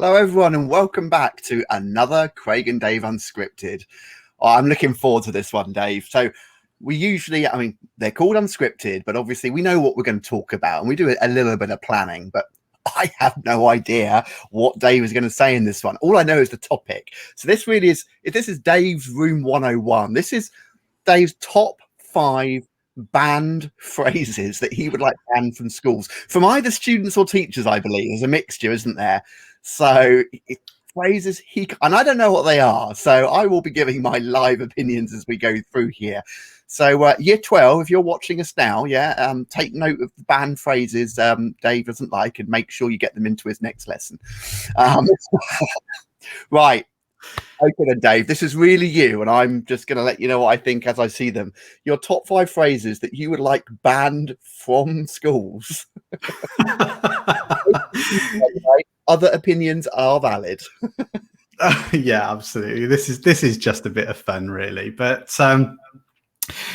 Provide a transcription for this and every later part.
Hello, everyone, and welcome back to another Craig and Dave Unscripted. Oh, I'm looking forward to this one, Dave. So we usually, they're called Unscripted, but obviously we know what we're going to talk about, and we do a little bit of planning, but I have no idea what Dave is going to say in this one. All I know is the topic. So this is Dave's Room 101. This is Dave's top 5 banned phrases that he would like banned from schools, from either students or teachers, I believe. There's a mixture, isn't there? So phrases and I don't know what they are, so I will be giving my live opinions as we go through here. So year 12, if you're watching us now, take note of the banned phrases Dave doesn't like, and make sure you get them into his next lesson. Right. Okay then, Dave, this is really you, and I'm just going to let you know what I think as I see them. Your top 5 phrases that you would like banned from schools. Other opinions are valid. Yeah, absolutely. This is just a bit of fun, really. But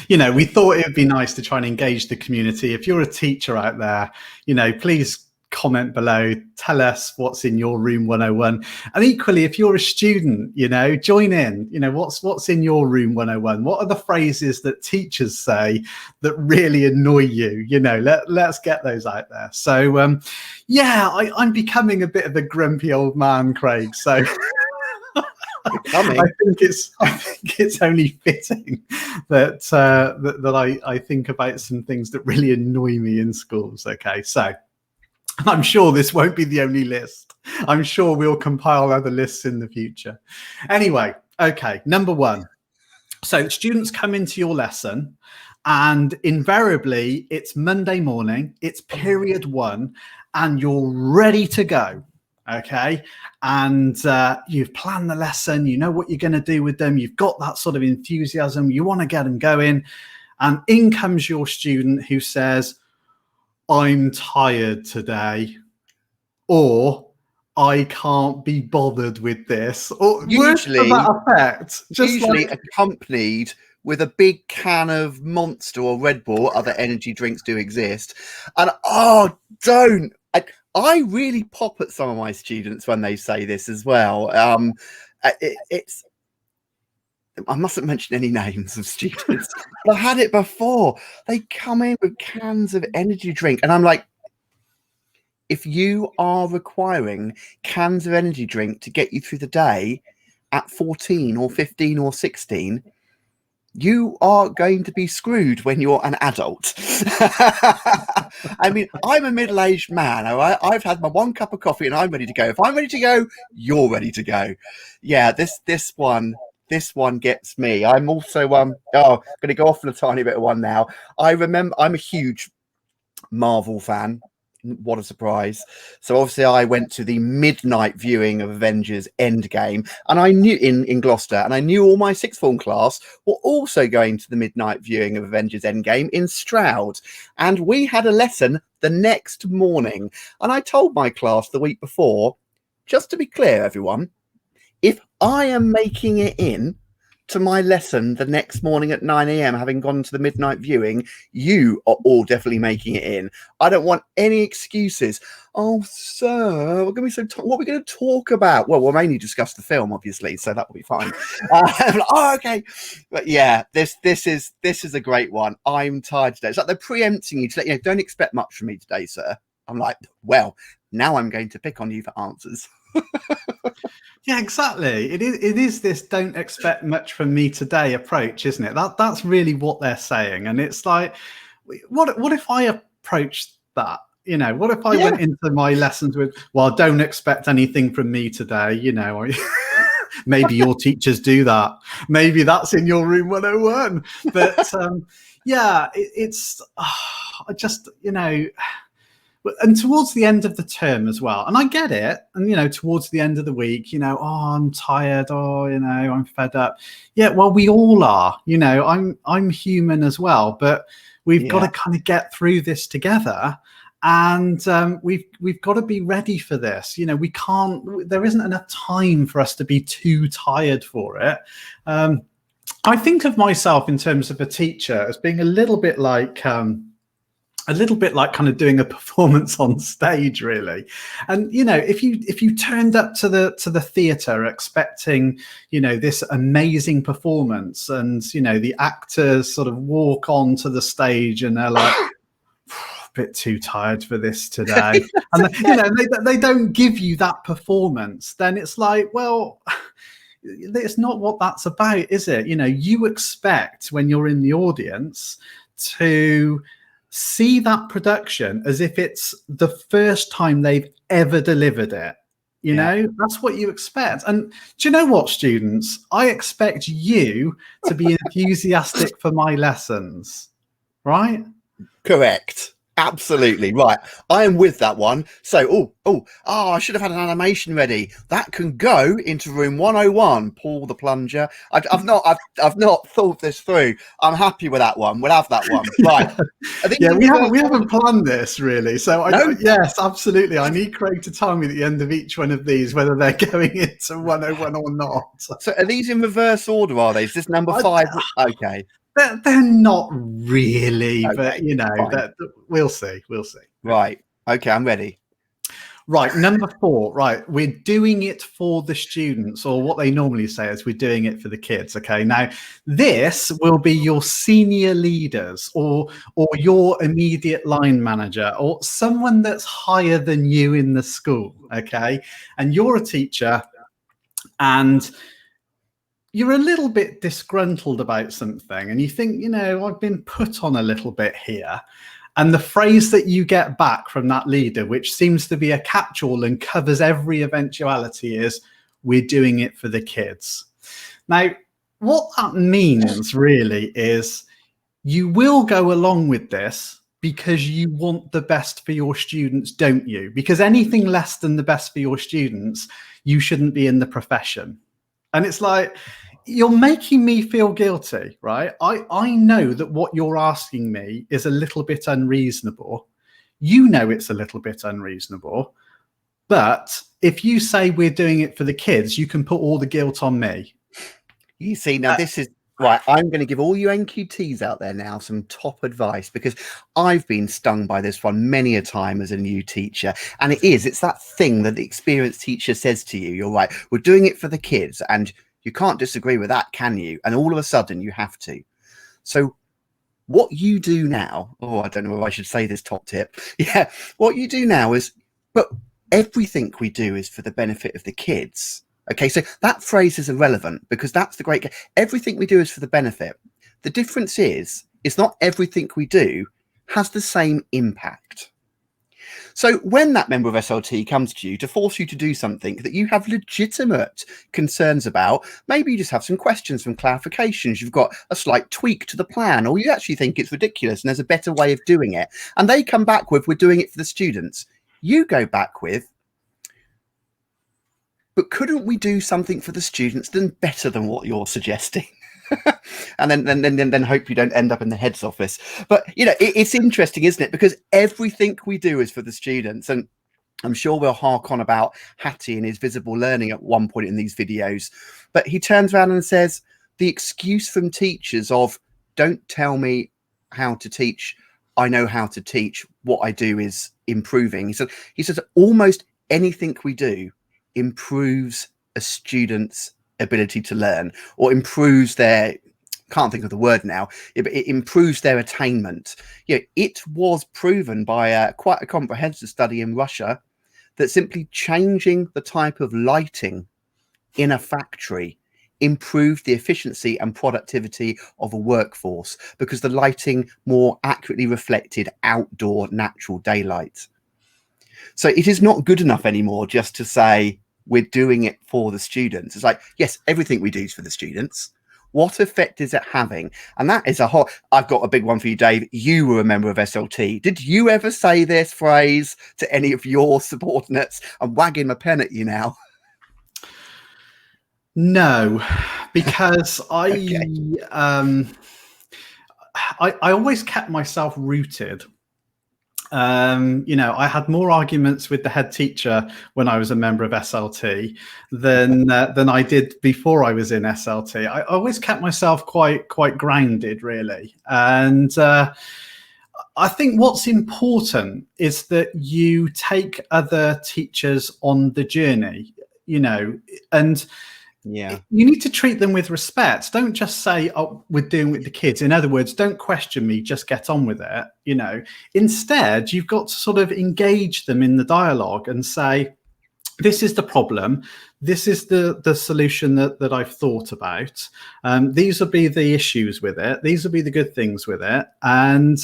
we thought it would be nice to try and engage the community. If you're a teacher out there, please comment below, tell us what's in your room 101. And equally, if you're a student, join in. What's in your room 101? What are the phrases that teachers say that really annoy you? Let's get those out there. So I'm becoming a bit of a grumpy old man, Craig. So I think it's only fitting that I think about some things that really annoy me in schools. Okay, so I'm sure this won't be the only list. I'm sure we'll compile other lists in the future. Anyway, okay, number 1. So students come into your lesson, and invariably it's Monday morning, it's period 1, and you're ready to go. Okay, and you've planned the lesson, you know what you're going to do with them, you've got that sort of enthusiasm, you want to get them going, and in comes your student who says, "I'm tired today," or "I can't be bothered with this," or usually that effect. Usually accompanied with a big can of Monster or Red Bull. Other energy drinks do exist, and I really pop at some of my students when they say this as well. I mustn't mention any names of students, but I've had it before. They come in with cans of energy drink, and I'm like, if you are requiring cans of energy drink to get you through the day at 14 or 15 or 16, you are going to be screwed when you're an adult. I mean, I'm a middle-aged man, all right? I've had my 1 cup of coffee and I'm ready to go. If I'm ready to go, you're ready to go. Yeah, this one gets me. I'm also going to go off on a tiny bit of one now. I remember, I'm a huge Marvel fan. What a surprise. So obviously I went to the midnight viewing of Avengers Endgame, and I knew in Gloucester, and I knew all my sixth form class were also going to the midnight viewing of Avengers Endgame in Stroud, and we had a lesson the next morning. And I told my class the week before, just to be clear, everyone, if I am making it in to my lesson the next morning at 9 a.m, having gone to the midnight viewing, you are all definitely making it in. I don't want any excuses. "Oh, sir, we're going to be so what are we going to talk about?" Well, we'll mainly discuss the film, obviously, so that will be fine. Okay. But yeah, this is a great one. "I'm tired today." It's like they're preempting you to let you know, "Don't expect much from me today, sir." I'm like, well, now I'm going to pick on you for answers. Yeah, exactly. It is this "don't expect much from me today" approach, isn't it? That's really what they're saying. And it's like, what if I approached that? What if I went into my lessons with, "Well, don't expect anything from me today." Maybe your teachers do that. Maybe that's in your room 101. But it's just, and towards the end of the term as well, and I get it, and towards the end of the week, "Oh, I'm tired, I'm fed up." Yeah, well, we all are. I'm human as well, but we've got to kind of get through this together, and we've got to be ready for this. We can't. There isn't enough time for us to be too tired for it. I think of myself in terms of a teacher as being a little bit like a little bit like kind of doing a performance on stage, really. And if you turned up to the theatre expecting this amazing performance, and the actors sort of walk onto the stage and they're like, a bit too tired for this today, and they don't give you that performance, then it's like, well, it's not what that's about, is it? You expect, when you're in the audience, to see that production as if it's the first time they've ever delivered it. That's what you expect. And do you know what, students? I expect you to be enthusiastic for my lessons, right? Correct. Absolutely right. I am with that one. So, I should have had an animation ready. That can go into room 101. Paul the plunger. I've not thought this through. I'm happy with that one. We'll have that one. Right. We haven't planned this really. So yes, absolutely. I need Craig to tell me at the end of each one of these whether they're going into 101 or not. So are these in reverse order? Are they? Is this number 5? Okay. They're not really, okay, but we'll see. We'll see. Right. Okay, I'm ready. Right, number 4. Right, we're doing it for the students, or what they normally say is we're doing it for the kids. Okay, now this will be your senior leaders, or your immediate line manager, or someone that's higher than you in the school. Okay, and you're a teacher, and you're a little bit disgruntled about something, and you think, I've been put on a little bit here. And the phrase that you get back from that leader, which seems to be a catch-all and covers every eventuality, is, we're doing it for the kids. Now, what that means really is you will go along with this because you want the best for your students, don't you? Because anything less than the best for your students, you shouldn't be in the profession. And it's like, you're making me feel guilty, right? I know that what you're asking me is a little bit unreasonable. You know it's a little bit unreasonable. But if you say we're doing it for the kids, you can put all the guilt on me. You see, now this is right. I'm going to give all you NQTs out there now some top advice, because I've been stung by this one many a time as a new teacher. And it's that thing that the experienced teacher says to you, you're right, we're doing it for the kids. And you can't disagree with that, can you? And all of a sudden you have to. So what you do now, I don't know if I should say this top tip. Yeah, what you do now is, but everything we do is for the benefit of the kids. Okay, so that phrase is irrelevant, because that's the great, everything we do is for the benefit. The difference is, it's not everything we do has the same impact. So when that member of SLT comes to you to force you to do something that you have legitimate concerns about, maybe you just have some questions, some clarifications, you've got a slight tweak to the plan, or you actually think it's ridiculous and there's a better way of doing it, and they come back with, we're doing it for the students. You go back with, but couldn't we do something for the students then better than what you're suggesting? And then hope you don't end up in the head's office. But it's interesting, isn't it? Because everything we do is for the students. And I'm sure we'll hark on about Hattie and his visible learning at one point in these videos. But he turns around and says the excuse from teachers of, don't tell me how to teach, I know how to teach, what I do is improving. He says almost anything we do improves a student's ability to learn, or improves their, can't think of the word now, it improves their attainment. It was proven by quite a comprehensive study in Russia that simply changing the type of lighting in a factory improved the efficiency and productivity of a workforce, because the lighting more accurately reflected outdoor natural daylight. So it is not good enough anymore just to say we're doing it for the students. It's like, yes, everything we do is for the students. What effect is it having? And that is I've got a big one for you, Dave. You were a member of SLT. Did you ever say this phrase to any of your subordinates? I'm wagging my pen at you now. No, because I always kept myself rooted. I had more arguments with the head teacher when I was a member of SLT than I did before I was in SLT. I always kept myself quite grounded, really, and I think what's important is that you take other teachers on the journey, and Yeah. you need to treat them with respect. Don't just say, "Oh, we're doing with the kids." In other words, don't question me, just get on with it. Instead, you've got to sort of engage them in the dialogue and say, this is the problem. This is the solution that I've thought about. These will be the issues with it. These will be the good things with it. And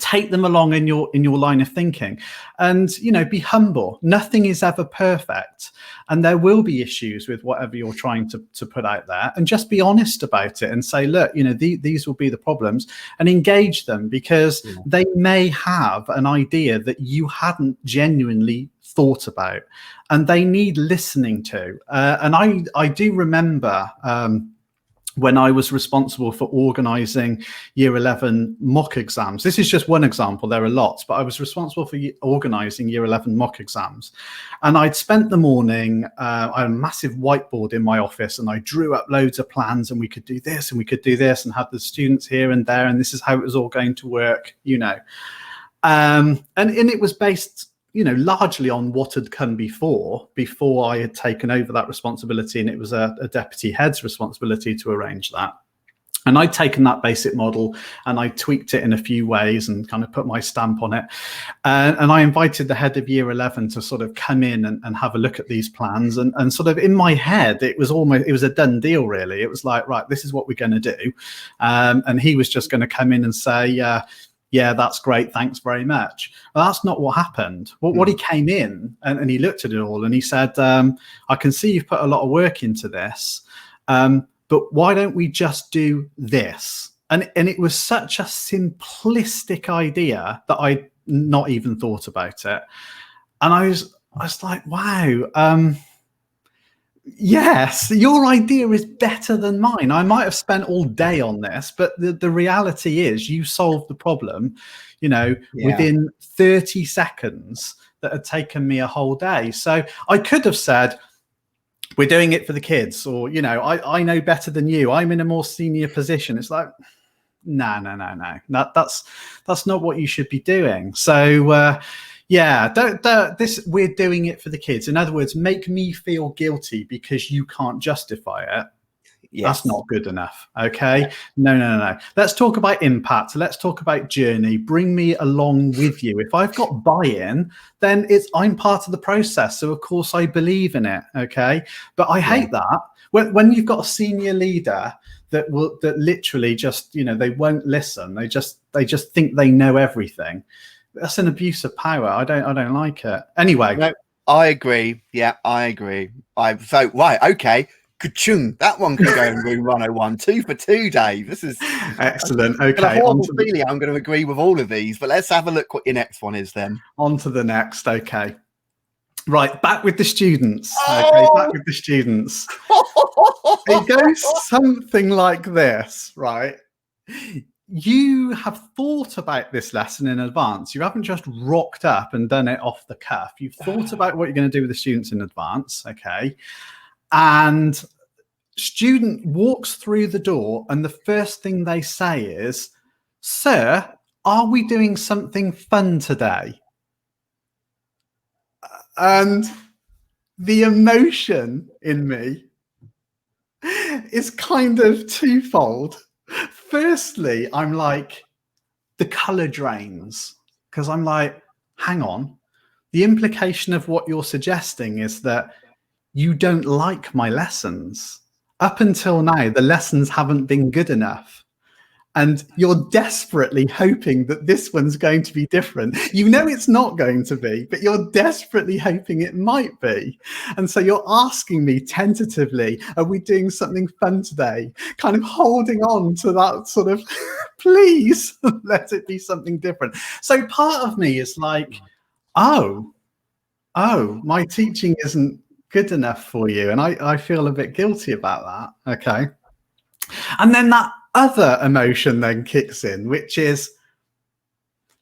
take them along in your line of thinking, and be humble. Nothing is ever perfect, and there will be issues with whatever you're trying to put out there, and just be honest about it and say, look, these will be the problems, and engage them, because they may have an idea that you hadn't genuinely thought about, and they need listening to. And I do remember when I was responsible for organising Year 11 mock exams. This is just one example, there are lots, but I was responsible for organising Year 11 mock exams. And I'd spent the morning, I had a massive whiteboard in my office, and I drew up loads of plans, and we could do this and we could do this, and have the students here and there, and this is how it was all going to work, And it was based largely on what had come before I had taken over that responsibility, and it was a deputy head's responsibility to arrange that. And I'd taken that basic model and I tweaked it in a few ways and kind of put my stamp on it. And I invited the head of Year 11 to sort of come in and have a look at these plans. And sort of in my head, it was a done deal, really. It was like, right, this is what we're going to do. And he was just going to come in and say, yeah, that's great, thanks very much. Well, that's not what happened. What he came in and he looked at it all and he said, I can see you've put a lot of work into this, but why don't we just do this? And it was such a simplistic idea that I'd not even thought about it. And I was like, wow, yes, your idea is better than mine. I might have spent all day on this, but the reality is you solved the problem, within 30 seconds that had taken me a whole day. So I could have said, we're doing it for the kids, or, I know better than you. I'm in a more senior position. It's like, no. That's not what you should be doing. So, we're doing it for the kids. In other words, make me feel guilty because you can't justify it. Yes. That's not good enough. Okay. Yeah. No. Let's talk about impact. Let's talk about journey. Bring me along with you. If I've got buy-in, then I'm part of the process. So of course I believe in it. Okay. But I hate that when you've got a senior leader that literally just, they won't listen. They just think they know everything. That's an abuse of power. I don't like it. Anyway. No, I agree. Yeah, I agree. So right, okay. Ka-chung. That one can go in room 101. 2 for 2, Dave. This is excellent. Okay. A horrible feeling I'm going to agree with all of these, but let's have a look what your next one is then. On to the next. Okay. Right, back with the students. Okay, back with the students. It goes something like this, right? You have thought about this lesson in advance. You haven't just rocked up and done it off the cuff. You've thought about what you're going to do with the students in advance, okay? And student walks through the door and the first thing they say is, "Sir, are we doing something fun today?" And the emotion in me is kind of twofold. Firstly, I'm like, the color drains, because I'm like, hang on. The implication of what you're suggesting is that you don't like my lessons. Up until now, the lessons haven't been good enough. And you're desperately hoping that this one's going to be different. You know it's not going to be, but you're desperately hoping it might be. And so you're asking me tentatively, are we doing something fun today? Kind of holding on to that sort of, please let it be something different. So part of me is like, oh, my teaching isn't good enough for you. And I feel a bit guilty about that. Okay. And then that other emotion then kicks in, which is,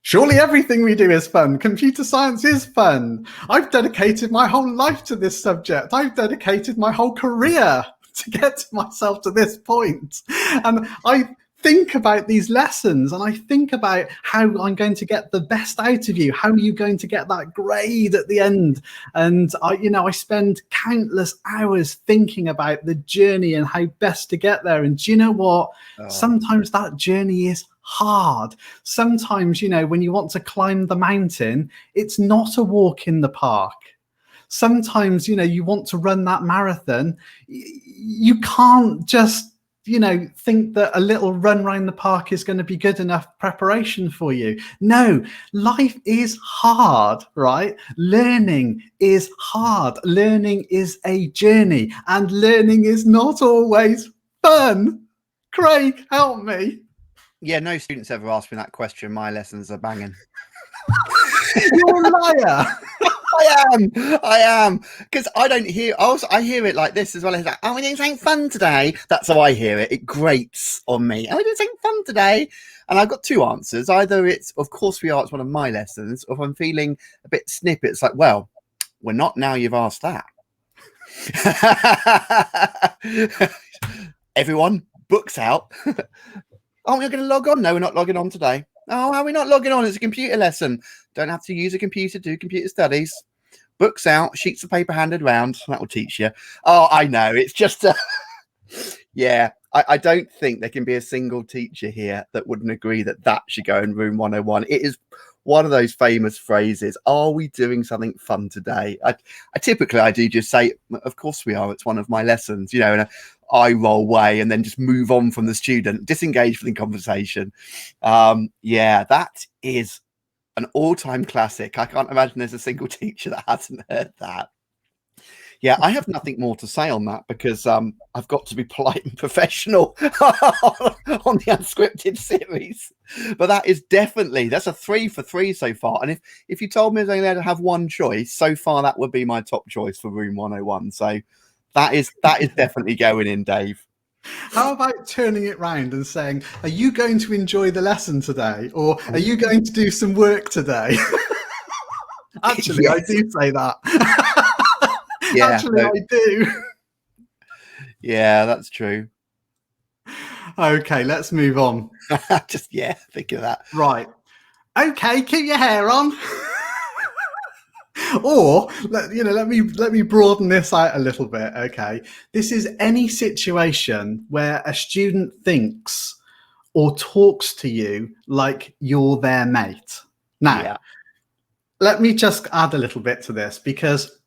surely everything we do is fun. Computer science is fun. I've dedicated my whole life to this subject. I've dedicated my whole career to get myself to this point. And I think about these lessons, and I think about how I'm going to get the best out of you. How are you going to get that grade at the end? And I spend countless hours thinking about the journey and how best to get there. And do you know what? Sometimes that journey is hard. Sometimes, when you want to climb the mountain, it's not a walk in the park. Sometimes, you want to run that marathon. You can't just, think that a little run around the park is going to be good enough preparation for you. No, life is hard, right? Learning is hard. Learning is a journey, and learning is not always fun. Craig, help me. Yeah, no students ever asked me that question. My lessons are banging. You're a liar. I am, because I don't hear. Also, I hear it like this as well. It's like, "Oh, we're doing something fun today." That's how I hear it. It grates on me. "Oh, we're doing something fun today," and I've got two answers. Either it's, "Of course we are. It's one of my lessons," or if I'm feeling a bit snippet, it's like, "Well, we're not now. You've asked that." Everyone, books out. "Oh, we're going to log on." "No, we're not logging on today." "Oh, how are we not logging on? It's a computer lesson." "Don't have to use a computer to do computer studies." Books out, sheets of paper handed round. That will teach you. Oh, I know. It's just yeah. I don't think there can be a single teacher here that wouldn't agree that should go in room 101. It is one of those famous phrases. Are we doing something fun today? I typically do just say, "Of course we are. It's one of my lessons," in a eye roll way, and then just move on from the student, disengage from the conversation. Yeah, that is an all-time classic. I can't imagine there's a single teacher that hasn't heard that. Yeah, I have nothing more to say on that, because I've got to be polite and professional on the Unscripted series. But that is that's a 3 for 3 so far. And if you told me I was only allowed to have one choice, so far that would be my top choice for room 101. So that is definitely going in, Dave. How about turning it round and saying, "Are you going to enjoy the lesson today, or are you going to do some work today?" Actually, yes. I do say that. Yeah, actually, I do. Yeah, that's true. Okay, let's move on. Just, think of that. Right. Okay, keep your hair on. Or let me broaden this out a little bit. Okay, this is any situation where a student thinks or talks to you like you're their mate. Now, let me just add a little bit to this, because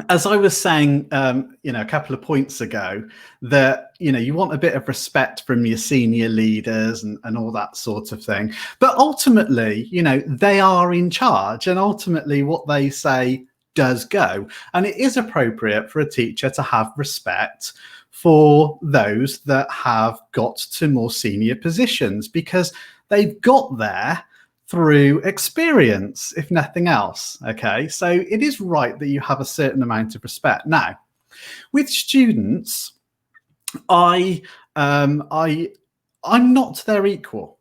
as I was saying, a couple of points ago, that, you want a bit of respect from your senior leaders and all that sort of thing. But ultimately, they are in charge, and ultimately what they say does go. And it is appropriate for a teacher to have respect for those that have got to more senior positions, because they've got there through experience, if nothing else. Okay, so it is right that you have a certain amount of respect. Now, with students, I'm not their equal.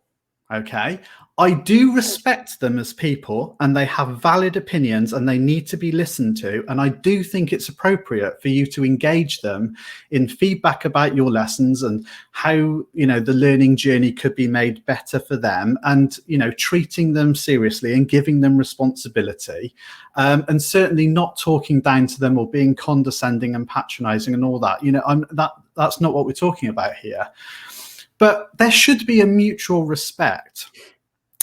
Okay, I do respect them as people, and they have valid opinions, and they need to be listened to. And I do think it's appropriate for you to engage them in feedback about your lessons and how, the learning journey could be made better for them, and, treating them seriously and giving them responsibility, and certainly not talking down to them or being condescending and patronizing and all that. That's not what we're talking about here. But there should be a mutual respect.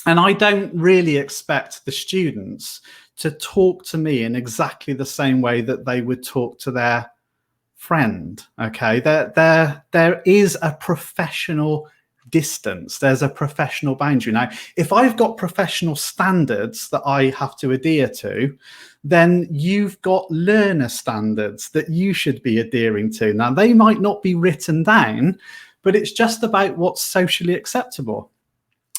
And I don't really expect the students to talk to me in exactly the same way that they would talk to their friend. Okay, there is a professional distance. There's a professional boundary. Now, if I've got professional standards that I have to adhere to, then you've got learner standards that you should be adhering to. Now, they might not be written down, but it's just about what's socially acceptable.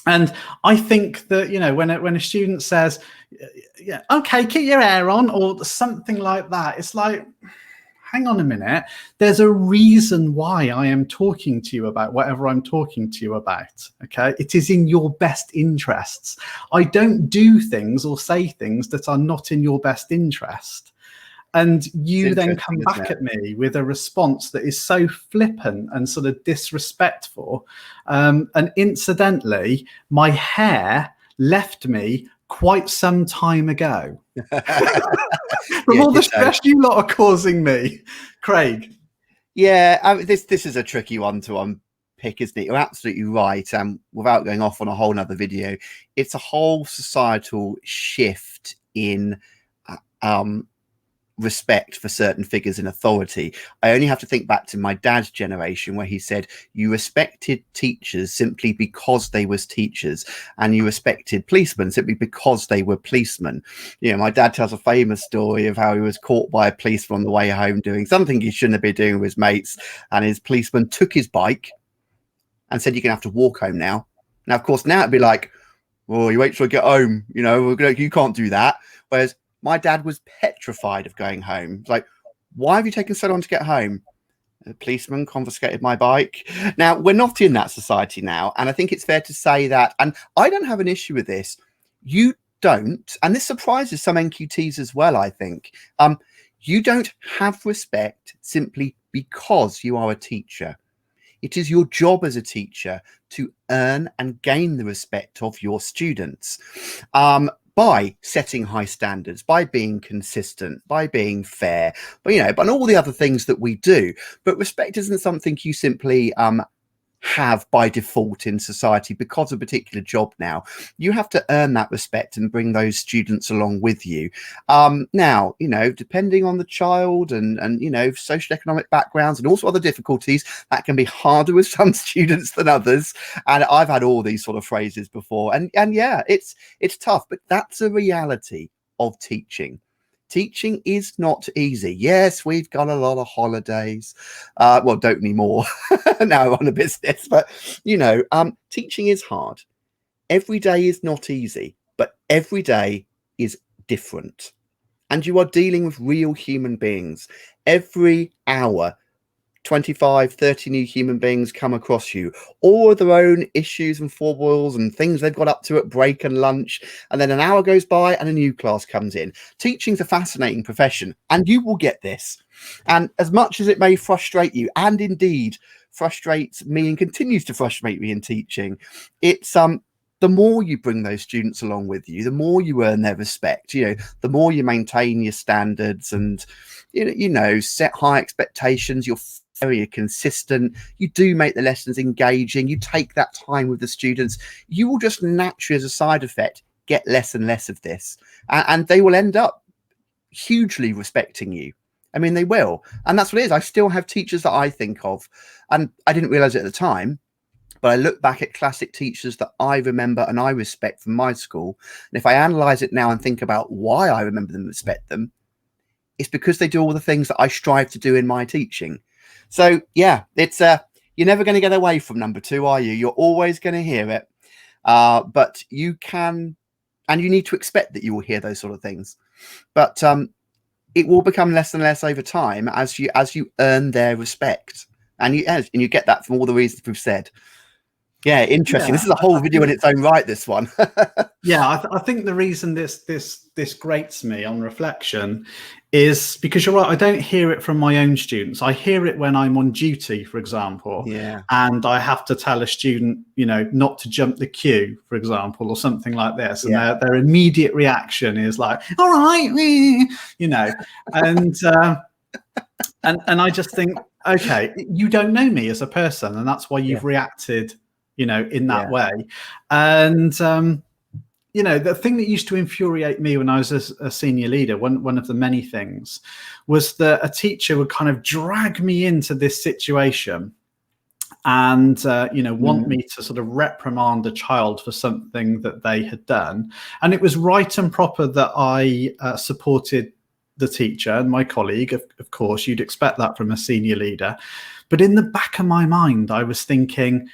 And I think that, when a student says, "Okay, keep your hair on," or something like that, it's like, hang on a minute. There's a reason why I am talking to you about whatever I'm talking to you about. Okay, it is in your best interests. I don't do things or say things that are not in your best interest. And you It's then interesting, come isn't back it? at me with a response that is so flippant and sort of disrespectful. And incidentally, my hair left me quite some time ago. From Yeah, all the ditto. stress you lot are causing me, Craig. Yeah, I mean, this is a tricky one to unpick, isn't it? You're absolutely right. And without going off on a whole nother video, it's a whole societal shift in um, respect for certain figures in authority. I only have to think back to my dad's generation, where he said you respected teachers simply because they was teachers, and you respected policemen simply because they were policemen. You know, my dad tells a famous story of how he was caught by a policeman on the way home doing something he shouldn't have been doing with his mates, and his policeman took his bike and said, "You're gonna have to walk home now." Now, of course, now it'd be like, "Well, you wait till I get home, you know, you can't do that." Whereas my dad was petrified of going home. Like, why have you taken so long to get home? A policeman confiscated my bike. Now, we're not in that society now. And I think it's fair to say that, and I don't have an issue with this. You don't, and this surprises some NQTs as well, I think. You don't have respect simply because you are a teacher. It is your job as a teacher to earn and gain the respect of your students. By setting high standards, by being consistent, by being fair, but but all the other things that we do. But respect isn't something you simply have by default in society because of a particular job. Now you have to earn that respect and bring those students along with you. Now, depending on the child and socioeconomic backgrounds and also other difficulties, that can be harder with some students than others. And I've had all these sort of phrases before, and yeah, it's tough, but that's a reality of teaching. Teaching is not easy. Yes, we've got a lot of holidays. Well, don't anymore. Now I'm on a business, but teaching is hard. Every day is not easy, but every day is different. And you are dealing with real human beings. Every hour, 25, 30 new human beings come across you, all with their own issues and foibles and things they've got up to at break and lunch. And then an hour goes by and a new class comes in. Teaching's a fascinating profession, and you will get this. And as much as it may frustrate you, and indeed frustrates me and continues to frustrate me in teaching, it's the more you bring those students along with you, the more you earn their respect. The more you maintain your standards and set high expectations. You're very consistent. You do make the lessons engaging. You take that time with the students. You will just naturally, as a side effect, get less and less of this, and they will end up hugely respecting you. I mean, they will, and that's what it is. I still have teachers that I think of, and I didn't realize it at the time, but I look back at classic teachers that I remember and I respect from my school. And if I analyze it now and think about why I remember them and respect them, it's because they do all the things that I strive to do in my teaching. So yeah, it's you're never going to get away from number two, are you? You're always going to hear it. But you can, and you need to expect that you will hear those sort of things. But it will become less and less over time as you earn their respect. And you get that from all the reasons we've said. Yeah, interesting. Yeah, This is a whole video in its own right, this one. Yeah, I think the reason this grates me on reflection is because you're right. I don't hear it from my own students. I hear it when I'm on duty, for example, Yeah. and I have to tell a student, not to jump the queue, for example, or something like this, and their immediate reaction is like, "All right," and I just think, okay, you don't know me as a person, and that's why you've reacted, in that way. And the thing that used to infuriate me when I was a senior leader, one of the many things, was that a teacher would kind of drag me into this situation and want me to sort of reprimand a child for something that they had done. And it was right and proper that I supported the teacher and my colleague. Of course, you'd expect that from a senior leader. But in the back of my mind, I was thinking,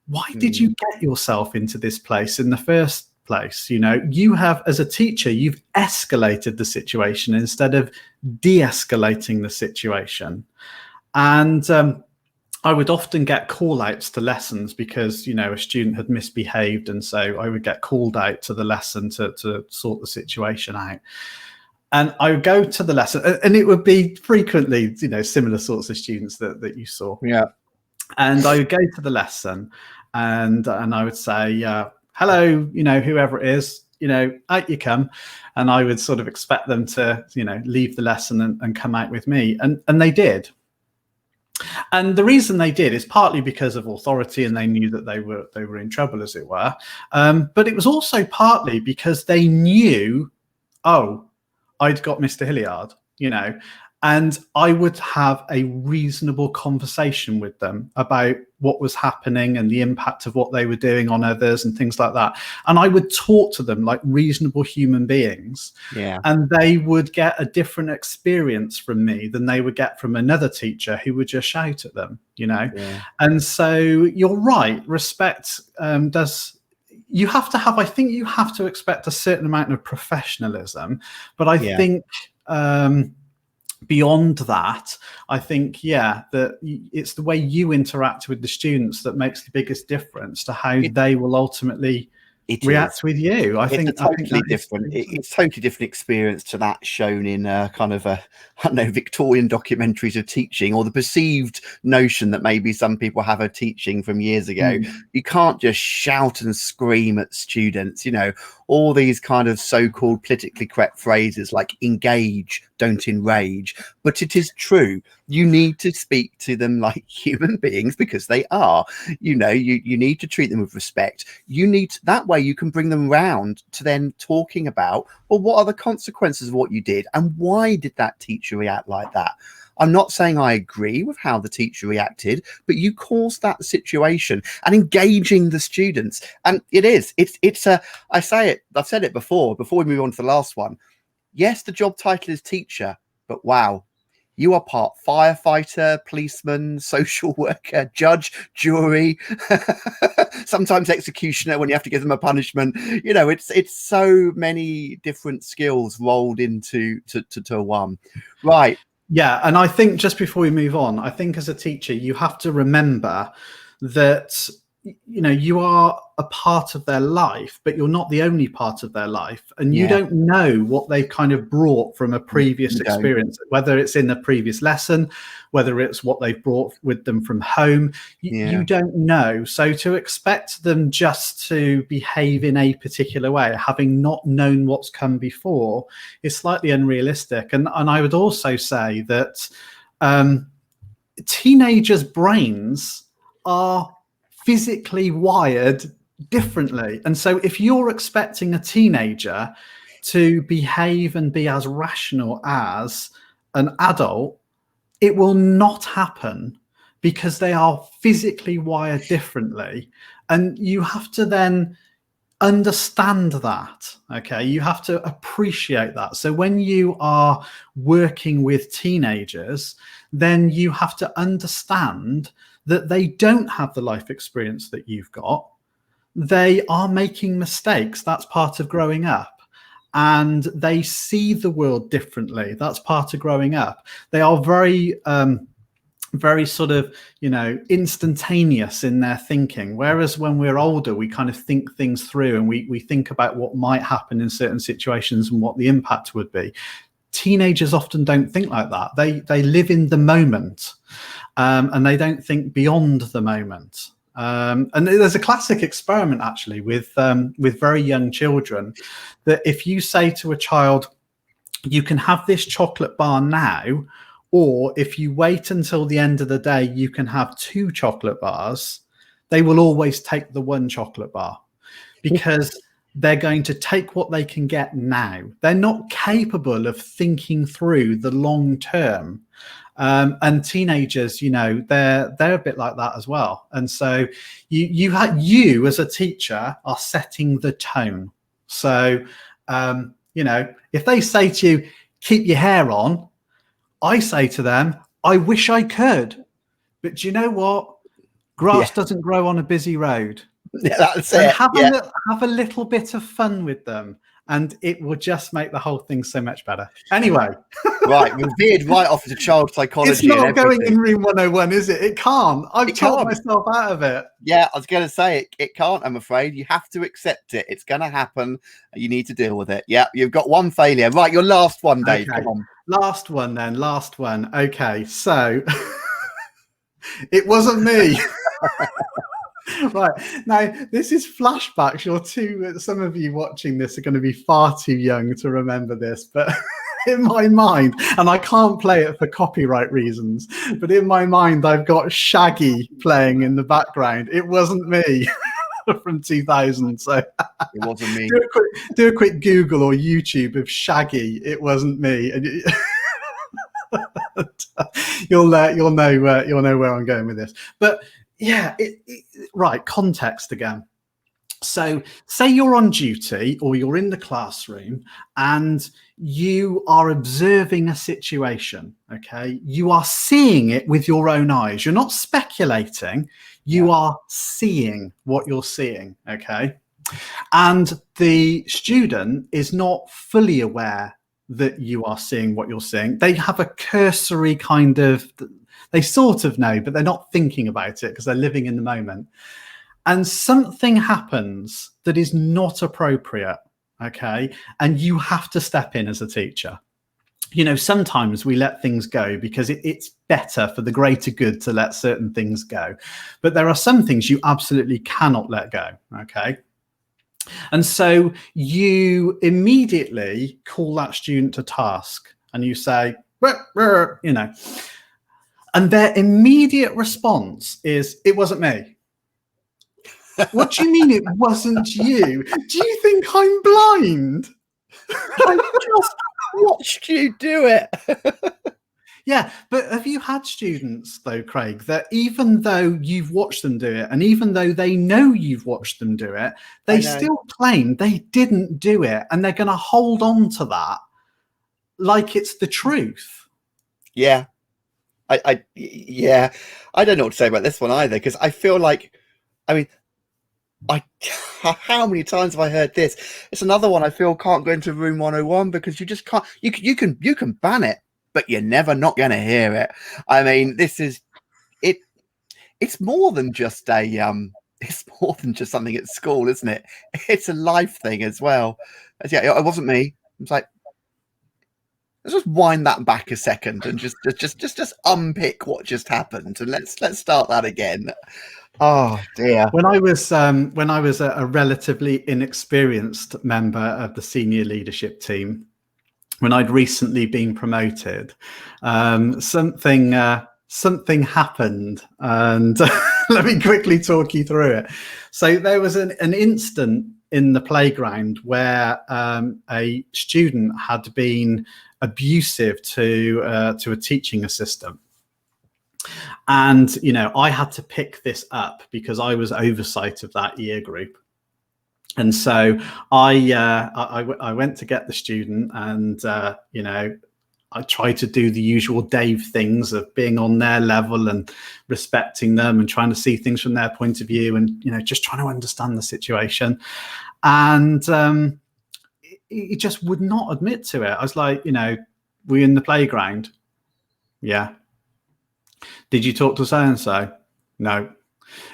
why did you get yourself into this place in the first place? You have, as a teacher, you've escalated the situation instead of de-escalating the situation. And I would often get call outs to lessons because a student had misbehaved, and so I would get called out to the lesson to sort the situation out. And I would go to the lesson, and it would be frequently, similar sorts of students that you saw. Yeah. And I would go to the lesson, and I would say, hello, whoever it is, out you come. And I would sort of expect them to, leave the lesson and come out with me. And they did. And the reason they did is partly because of authority, and they knew that they were in trouble, as it were. But it was also partly because they knew, oh, I'd got Mr. Hilliard, and I would have a reasonable conversation with them about what was happening and the impact of what they were doing on others and things like that. And I would talk to them like reasonable human beings. Yeah. And they would get a different experience from me than they would get from another teacher who would just shout at them, Yeah. And so you're right. Respect you have to have, I think you have to expect a certain amount of professionalism, but I think beyond that, I think, that it's the way you interact with the students that makes the biggest difference to how they will ultimately react with you. I think totally different. It's totally different experience to that shown in kind of Victorian documentaries of teaching, or the perceived notion that maybe some people have of teaching from years ago. You can't just shout and scream at students, all these kind of so-called politically correct phrases like engage, don't enrage. But it is true. You need to speak to them like human beings, because they are. You need to treat them with respect. That way you can bring them round to then talking about, well, what are the consequences of what you did, and why did that teacher react like that? I'm not saying I agree with how the teacher reacted, but you caused that situation, and engaging the students. And I've said it before we move on to the last one. Yes, the job title is teacher, but wow, you are part firefighter, policeman, social worker, judge, jury, sometimes executioner when you have to give them a punishment. It's so many different skills rolled into to one. Right. Yeah. And I think, just before we move on, I think as a teacher, you have to remember that, you are a part of their life, but you're not the only part of their life. And you don't know what they've kind of brought from a previous experience, whether it's in the previous lesson, whether it's what they've brought with them from home. You don't know. So to expect them just to behave in a particular way, having not known what's come before, is slightly unrealistic. And I would also say that teenagers' brains are physically wired differently. And so if you're expecting a teenager to behave and be as rational as an adult, it will not happen, because they are physically wired differently. And you have to then understand that. Okay, you have to appreciate that. So when you are working with teenagers, then you have to understand that they don't have the life experience that you've got. They are making mistakes. That's part of growing up. And they see the world differently. That's part of growing up. They are very sort of, instantaneous in their thinking. Whereas when we're older, we kind of think things through, and we think about what might happen in certain situations and what the impact would be. Teenagers often don't think like that. They live in the moment. And they don't think beyond the moment. And there's a classic experiment, actually, with very young children, that if you say to a child, you can have this chocolate bar now, or if you wait until the end of the day, you can have 2 chocolate bars, they will always take the 1 chocolate bar, because they're going to take what they can get now. They're not capable of thinking through the long term. And teenagers, they're a bit like that as well. And so you as a teacher are setting the tone. So, if they say to you, keep your hair on, I say to them, I wish I could. But do you know what? Grass doesn't grow on a busy road. Yeah, that's it. Have a little bit of fun with them, and it will just make the whole thing so much better. Anyway. Right, we veered right off into child psychology. It's not going in room 101, is it? It can't. I've talked myself out of it. Yeah, I was going to say it can't, I'm afraid. You have to accept it. It's going to happen. You need to deal with it. Yeah, you've got one failure. Right, your last one, Dave. Okay. Come on. Last one then. Last one. Okay, so it wasn't me. Right, now this is flashbacks. Some of you watching this are going to be far too young to remember this, but in my mind, and I can't play it for copyright reasons, but in my mind I've got Shaggy playing in the background. It wasn't me. From 2000. So it wasn't me. Do a quick Google or YouTube of Shaggy. It wasn't me. And you'll know where I'm going with this. But yeah, right, context again. So say you're on duty or you're in the classroom and you are observing a situation, okay? You are seeing it with your own eyes. You're not speculating. You are seeing what you're seeing, okay? And the student is not fully aware that you are seeing what you're seeing. They have a cursory kind of, they sort of know, but they're not thinking about it because they're living in the moment. And something happens that is not appropriate, okay? And you have to step in as a teacher. You know, sometimes we let things go because it's better for the greater good to let certain things go. But there are some things you absolutely cannot let go, okay? And so you immediately call that student to task and you say, you know, and their immediate response is, it wasn't me. What do you mean it wasn't you? Do you think I'm blind? I just watched you do it. Yeah, but have you had students, though, Craig, that even though you've watched them do it, and even though they know you've watched them do it, they still claim they didn't do it, and they're going to hold on to that like it's the truth? Yeah. I don't know what to say about this one either, because I feel like, I mean, how many times have I heard this? It's another one I feel can't go into room 101 because you just can't. You can ban it, but you're never not going to hear it. I mean, this is it. It's more than just a it's more than just something at school, isn't it? It's a life thing as well. Yeah, it wasn't me. It's like, let's just wind that back a second and just unpick what just happened, and let's start that again. Oh dear. When I was a relatively inexperienced member of the senior leadership team, when I'd recently been promoted, something happened, and let me quickly talk you through it. So there was an instant in the playground where a student had been abusive to a teaching assistant. And, you know, I had to pick this up because I was oversight of that year group. And so I went to get the student and, you know, I tried to do the usual Dave things of being on their level and respecting them and trying to see things from their point of view and, you know, just trying to understand the situation. And he just would not admit to it. I was like, you know, were you in the playground? Yeah. Did you talk to so-and-so? No.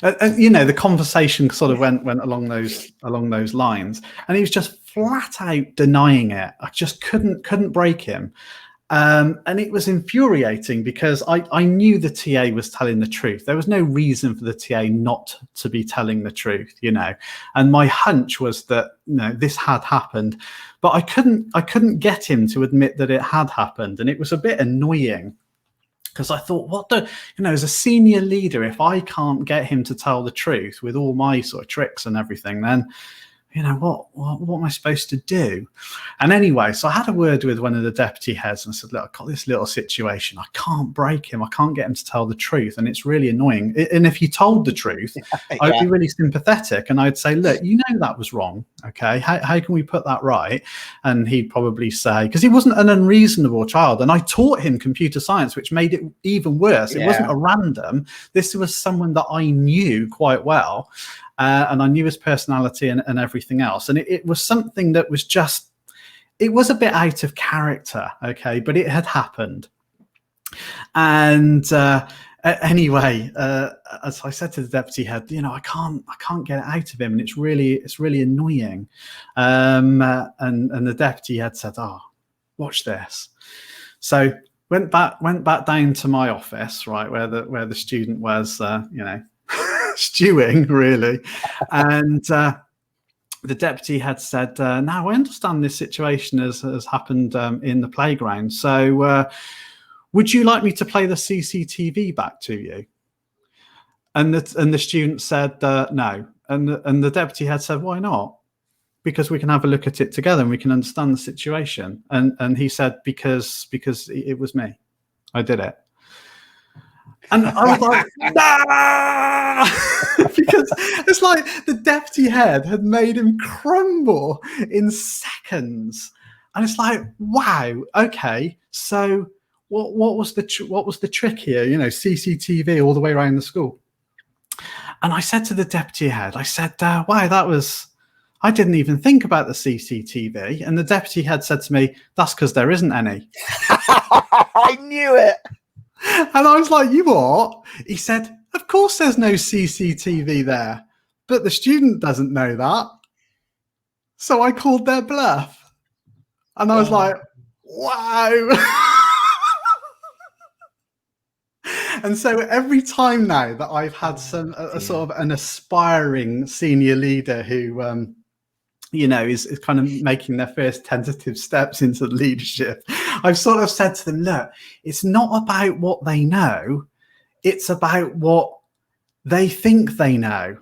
And you know, the conversation sort of went along those lines, and he was just flat out denying it. I just couldn't break him. And it was infuriating because I knew the TA was telling the truth. There was no reason for the TA not to be telling the truth, you know. And my hunch was that, you know, this had happened, but I couldn't get him to admit that it had happened, and it was a bit annoying. Because I thought, as a senior leader, if I can't get him to tell the truth with all my sort of tricks and everything, then, you know, what am I supposed to do? And anyway, so I had a word with one of the deputy heads and I said, look, I've got this little situation. I can't break him. I can't get him to tell the truth. And it's really annoying. And if he told the truth, I'd be really sympathetic. And I'd say, look, you know, that was wrong. Okay. How can we put that right? And he'd probably say, because he wasn't an unreasonable child. And I taught him computer science, which made it even worse. It wasn't a random. This was someone that I knew quite well. and I knew his personality and everything else. And it was something that was just, it was a bit out of character, okay, but it had happened. And anyway, as I said to the deputy head, you know, I can't get it out of him, and it's really annoying. And the deputy head said, "Oh, watch this." So went back down to my office, right, where the student was, you know, stewing really, and the deputy had said, "Now I understand this situation has happened in the playground. So would you like me to play the CCTV back to you?" And the student said, "No." And the deputy had said, "Why not?" "Because we can have a look at it together and we can understand the situation." And he said, because it was me. I did it. And I was like, nah! Because it's like the deputy head had made him crumble in seconds. And it's like, wow, okay, so what was the trick here? You know, CCTV all the way around the school. And I said to the deputy head, I said, wow, I didn't even think about the CCTV. And the deputy head said to me, "That's because there isn't any." I knew it. And I was like, "You what?" He said, "Of course there's no CCTV there, but the student doesn't know that. So I called their bluff." And I was like, wow. And so every time now that I've had a sort of an aspiring senior leader who, you know, is kind of making their first tentative steps into leadership, I've sort of said to them, look, it's not about what they know, it's about what they think they know.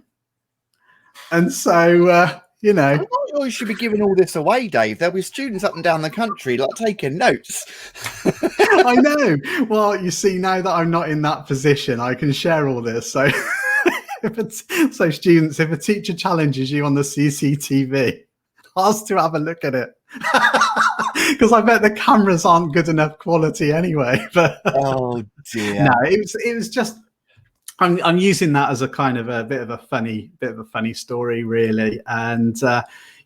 And so, you know, I'm not sure you should be giving all this away, Dave. There'll be students up and down the country like taking notes. I know. Well, you see, now that I'm not in that position, I can share all this. So, so students, if a teacher challenges you on the CCTV, ask to have a look at it, because I bet the cameras aren't good enough quality anyway. But oh dear, no, it was just. I'm using that as a kind of a bit of a funny story, really. And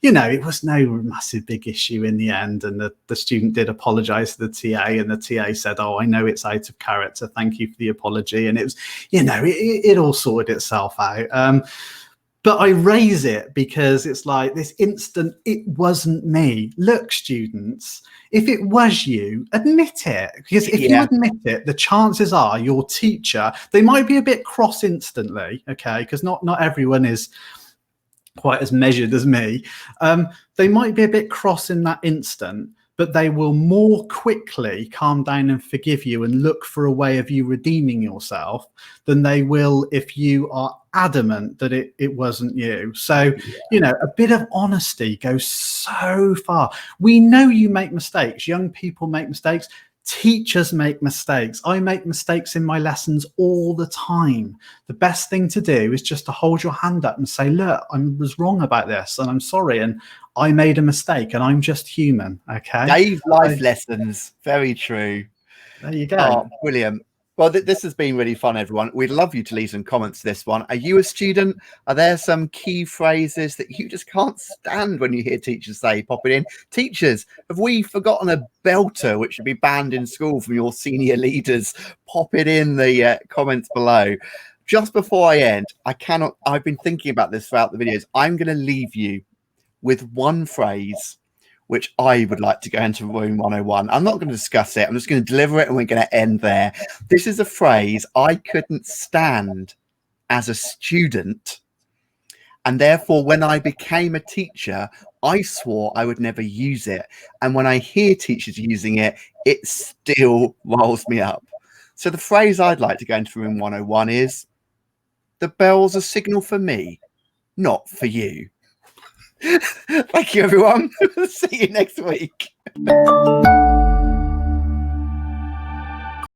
you know, it was no massive big issue in the end. And the student did apologise to the TA, and the TA said, "Oh, I know it's out of character. Thank you for the apology." And it was, you know, it all sorted itself out. But I raise it because it's like this instant, it wasn't me. Look, students, if it was you, admit it. Because if you admit it, the chances are your teacher, they might be a bit cross instantly, okay? Because not everyone is quite as measured as me. They might be a bit cross in that instant, but they will more quickly calm down and forgive you and look for a way of you redeeming yourself than they will if you are adamant that it wasn't you. So, you know, a bit of honesty goes so far. We know you make mistakes. Young people make mistakes. Teachers make mistakes. I make mistakes in my lessons all the time. The best thing to do is just to hold your hand up and say, look, I was wrong about this and I'm sorry and I made a mistake and I'm just human. Okay. Dave, life lessons. Very true. There you go. Oh, brilliant. Well, this has been really fun, everyone. We'd love you to leave some comments to this one. Are you a student? Are there some key phrases that you just can't stand when you hear teachers say? Pop it in. Teachers, have we forgotten a belter which should be banned in school from your senior leaders? Pop it in the comments below. Just before I end, I've been thinking about this throughout the videos. I'm going to leave you with one phrase which I would like to go into Room 101. I'm not going to discuss it. I'm just going to deliver it and we're going to end there. This is a phrase I couldn't stand as a student. And therefore, when I became a teacher, I swore I would never use it. And when I hear teachers using it, it still riles me up. So the phrase I'd like to go into Room 101 is, the bell's a signal for me, not for you. Thank you, everyone. See you next week.